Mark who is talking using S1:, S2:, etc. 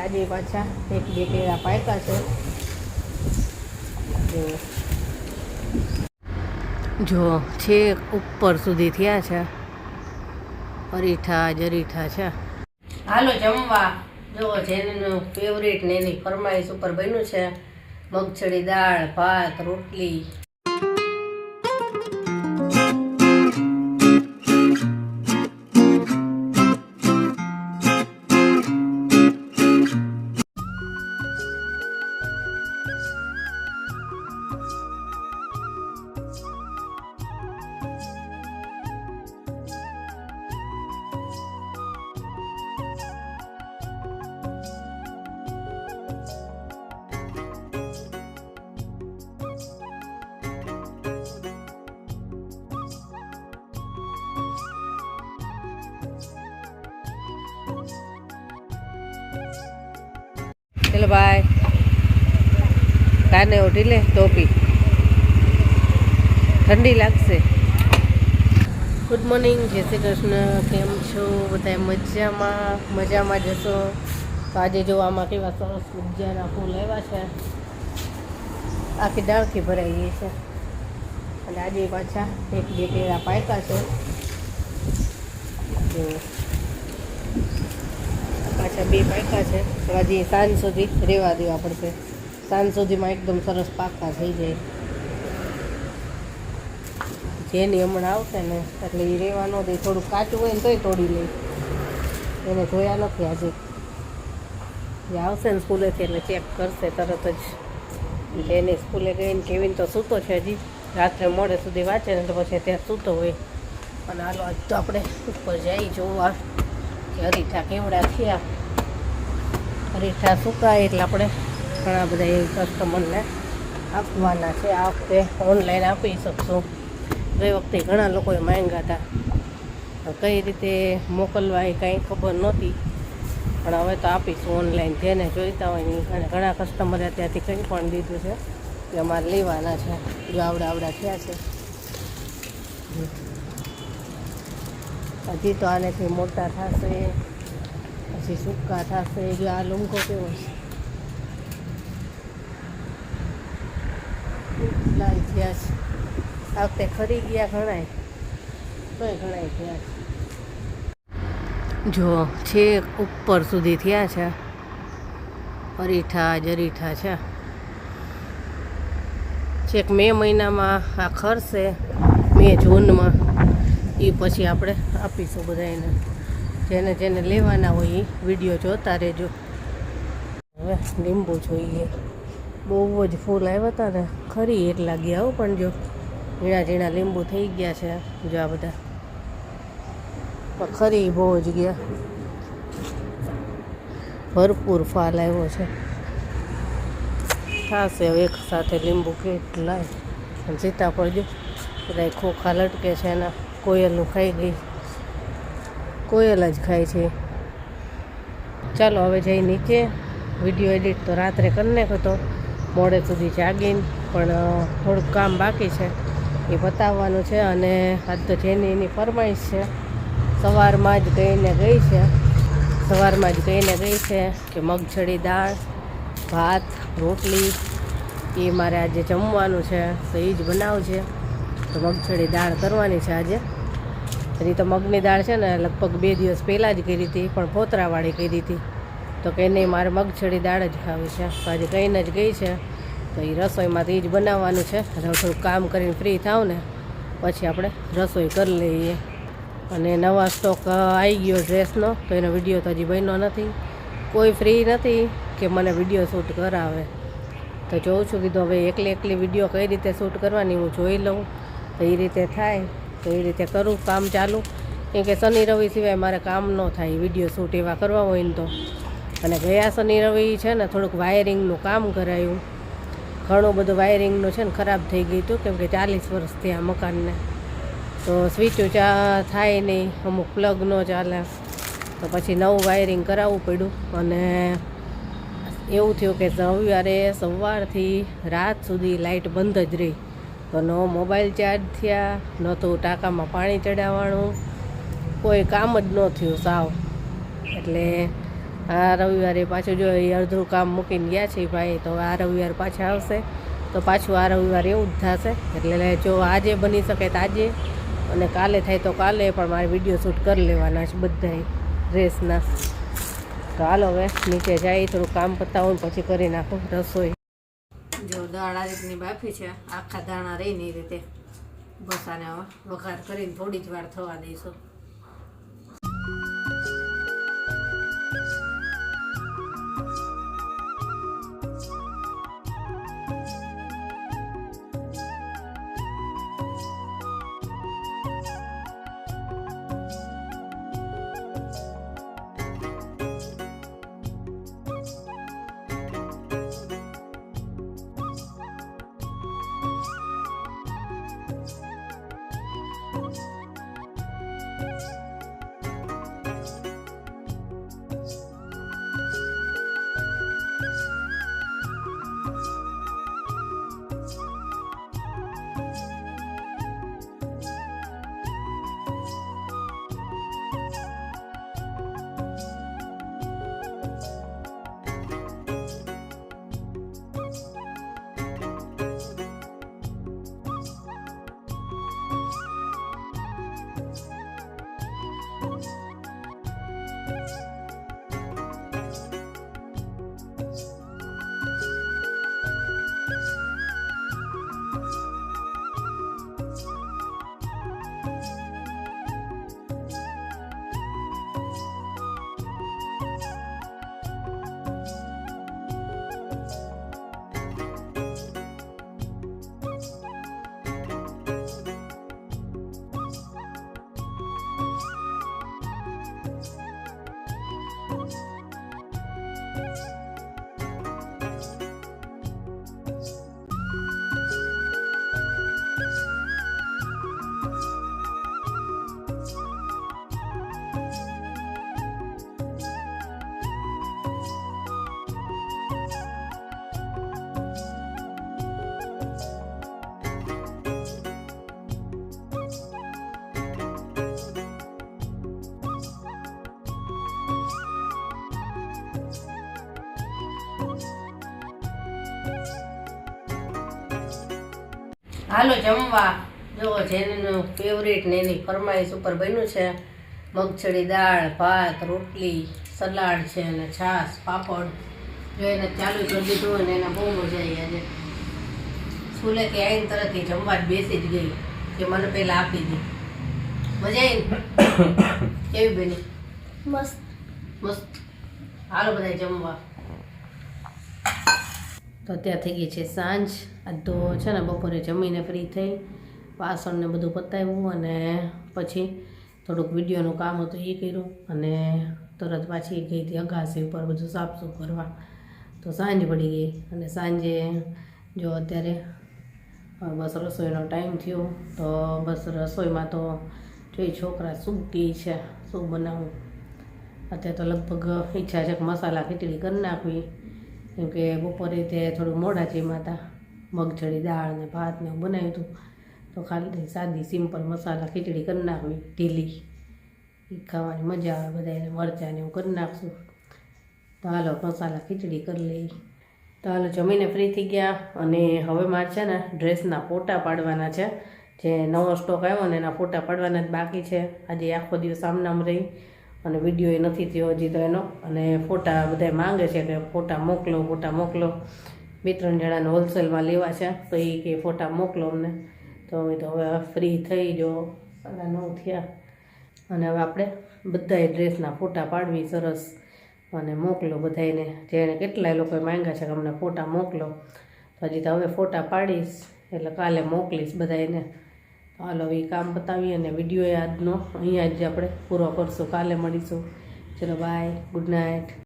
S1: આજે પાછા એક બે કેળા પાક્યા છે. જો છેક ઉપર સુધી થયા છે. અરીઠા જ અરીઠા છે. હાલો જમવા. જો જેનું ફેવરેટ ને એની ફરમાઈશ ઉપર બન્યું છે મગચડી દાળ, ભાત, રોટલી. चलो बाय. काने उठी ले टोपी, ठंडी लागશે. ગુડ મોર્નિંગ, જય શ્રી કૃષ્ણ. કેમ છો બધા? મજામાં જશો. તો આજે જો આમાં કેવા સરસ મજાના ફૂલ આવ્યા છે. આખી ડાળખી ભરાઈ ગઈ છે. અને આજે પાછા એક બે કેળા પાક્યા છે. પાછા બે પાક્યા છે. હજી સાંજ સુધી રહેવા દેવા પડશે. સાંજ સુધીમાં એકદમ સરસ પાકા થઈ જાય. જેની હમણાં આવશે ને એટલે એ રહેવા ન દે. થોડુંક કાચું હોય ને તોય તોડી લે. એને જોયા નથી આજે. જે આવશે ને સ્કૂલેથી એટલે ચેક કરશે તરત જ. જેને સ્કૂલે ગઈને કેવીને તો સૂતો છે હજી. રાત્રે મોડે સુધી વાંચે ને તો પછી ત્યાં સૂતો હોય. અને હાલો આજ તો આપણે ઉપર જઈ જોવા કે અરીઠા કેવડા થયા. અરીઠા સુકાય એટલે આપણે ઘણા બધા એ કસ્ટમરને આપવાના છે. આ વખતે ઓનલાઈન આપી શકશું. ગઈ વખતે ઘણા લોકોએ માંગ્યા હતા. કઈ રીતે મોકલવા એ કાંઈ ખબર નહોતી, પણ હવે તો આપીશું ઓનલાઈન. જેને જોઈતા હોય નહીં. અને ઘણા કસ્ટમરે ત્યાંથી કંઈ પણ દીધું છે કે અમારે લેવાના છે. જો આવડા થયા છે. હજી તો આનેથી મોટા થશે, પછી સૂકા થશે. જો આ લૂંગો કેવો છે, લાલ થયા છે. આ વખતે ખરી ગયા ઘણાય, તોય ઘણાય થયા છે. જો છેક ઉપર સુધી થયા છે. અરીઠા જ અરીઠા છે. છેક મે મહિનામાં આ ખરશે, મે જૂનમાં. એ પછી આપણે આપીશું બધાને. જેને જેને લેવાના હોય એ વિડીયો જોતા રહેજો. હવે લીંબુ જોઈએ. બહુ જ ફૂલ આવ્યા હતા ને, ખરી એટલા ગયા હો. પણ જો ઝીણા ઝીણા લીંબુ થઈ ગયા છે. જો આ બધા પણ ખરી બહુ જ ગયા. ભરપૂર ફાલ આવ્યો છે. થશે હવે એક સાથે લીંબુ કેટલા. સીતાફળ જો બધા ખોખા લટકે છે એના. કોયલનું ખાઈ ગઈ. કોયલ જ ખાય છે. ચાલો હવે જઈ નીચે. વિડીયો એડિટ તો રાત્રે કરી નાખ્યો તો મોડે સુધી જાગીને, પણ થોડુંક કામ બાકી છે એ બતાવવાનું છે. અને આજ તો જેની એની ફરમાઈશ છે. સવારમાં જ કહીને ગઈ છે કે મગચડી દાળ, ભાત, રોટલી એ મારે આજે જમવાનું છે. તો એ જ બનાવજે. તો મગચડી દાળ કરવાની છે આજે. હજી તો મગની દાળ છે ને લગભગ 2 દિવસ પહેલાં જ કરી હતી, પણ ફોતરાવાળી કરી હતી. તો કે નહીં, મારે મગચડી દાળ જ ખાવી છે. તો આજે કહીને જ ગઈ છે. તો એ રસોઈમાં તો એ જ બનાવવાનું છે. થોડું કામ કરીને ફ્રી થાવ ને પછી આપણે રસોઈ કરી લઈએ. અને નવા સ્ટોક આવી ગયો ડ્રેસનો, તો એનો વિડીયો તો હજી બન્યો નથી. કોઈ ફ્રી નથી કે મને વિડીયો શૂટ કરાવે. તો જોઉં છું, કીધું હવે એકલી વિડીયો કઈ રીતે શૂટ કરવાની હું જોઈ લઉં. તો એ રીતે થાય તો એ રીતે કરું કામ ચાલુ. કેમ કે શનિ રવિ સિવાય મારે કામ ન થાય વિડીયો શૂટ એવા કરવા હોય ને તો. અને ગયા શનિ રવિ છે ને થોડુંક વાયરિંગનું કામ કરાયું. ઘણું બધું વાયરિંગનું છે ને ખરાબ થઈ ગયું હતું. કેમ કે 40 વર્ષ થયા મકાનને. તો સ્વિચ થાય નહીં, અમુક પ્લગ ન ચાલે. તો પછી નવું વાયરિંગ કરાવવું પડ્યું. અને એવું થયું કે રવિવારે સવારથી રાત સુધી લાઇટ બંધ જ રહી. તો ન મોબાઈલ ચાર્જ થયા, ન તો ટાંકામાં પાણી ચડાવવાનું, કોઈ કામ જ ન થયું સાવ. એટલે આ રવિવારે પાછું જો એ અડધું કામ મૂકીને ગયા છે ભાઈ, તો આ રવિવાર પાછા આવશે તો પાછું આ રવિવાર એવું જ થશે. એટલે જો આજે બની શકે તો આજે, અને કાલે થાય તો કાલે, પણ મારે વિડીયો શૂટ કરી લેવાના છે બધાય ડ્રેસના. તો હાલો હવે નીચે જાય, થોડું કામ પતાવું ને પછી કરી નાખું રસોઈ. જો દાળ આ રીતની બાફી છે, આખા દાણા રહીને એ રીતે. બસ આને હવે વઘાર કરીને થોડી જ વાર થવા દઈશું. હાલો જમવા. જો જેનું ફેવરેટ ને એની ફરમાઈશ ઉપર બન્યું છે મગચડી દાળ, ભાત, રોટલી, સલાડ છે અને છાશ, પાપડ. જો એને ચાલુ કરી દીધું અને એને બહુ મજા આવી. આજે સ્કૂલેથી આવીને તરત જમવા જ બેસી જ ગઈ કે મને પહેલાં આપી દી. મજા આવી? કેવી બની? મસ્ત મસ્ત. હાલો બધા જમવા. તો અત્યારે થઈ ગઈ છે સાંજ. આ તો છે ને બપોરે જમીને ફ્રી થઈ, વાસણને બધું પતાવ્યું અને પછી થોડુંક વિડીયોનું કામ હતું એ કર્યું અને તરત પાછી ગઈ હતી અગાસી ઉપર બધું સાફસૂફ કરવા. તો સાંજ પડી ગઈ અને સાંજે જો અત્યારે બસ રસોઈનો ટાઈમ થયો. તો બસ રસોઈમાં તો જોઈ છોકરા શું કહે છે શું બનાવું. અત્યારે તો લગભગ ઈચ્છા છે કે મસાલા ખીચડી કરી નાખવી, કેમ કે બપોરે તે થોડું મોડા જમ્યા હતા. મગચડી દાળ ને ભાત ને એવું બનાવ્યું હતું, તો ખાલી સાદી સિમ્પલ મસાલા ખીચડી કરી નાખવી ઢીલી. એ ખાવાની મજા આવે બધાને, મરચાં ને એવું કરી નાખશું. તો હાલો મસાલા ખીચડી કરી લઈ. તો હાલો જમીને ફ્રી થઈ ગયા અને હવે મારે છે ને ડ્રેસના ફોટા પાડવાના છે. જે નવો સ્ટોક આવ્યો ને એના ફોટા પાડવાના જ બાકી છે. આજે આખો દિવસ આમનામ રહી અને વિડીયો એ નથી થયો હજી તો એનો. અને ફોટા બધા માંગે છે કે ફોટા મોકલો, ફોટા મોકલો. 2-3 જણાને હોલસેલમાં લેવા છે, તો એ કે ફોટા મોકલો અમને. તો હવે ફ્રી થઈ જો 9:30 થયા અને હવે આપણે બધાએ ડ્રેસના ફોટા પાડવી સરસ અને મોકલો બધાને. જેને કેટલાય લોકોએ માંગ્યા છે કે અમને ફોટા મોકલો, તો હજી તો હવે ફોટા પાડીશ એટલે કાલે મોકલીશ બધાને. હાલો એ કામ પતાવી અને વિડીયો આજનો અહીંયા જ આપણે પૂરો કરશું. કાલે મળીશું. ચલો બાય, ગુડ નાઇટ.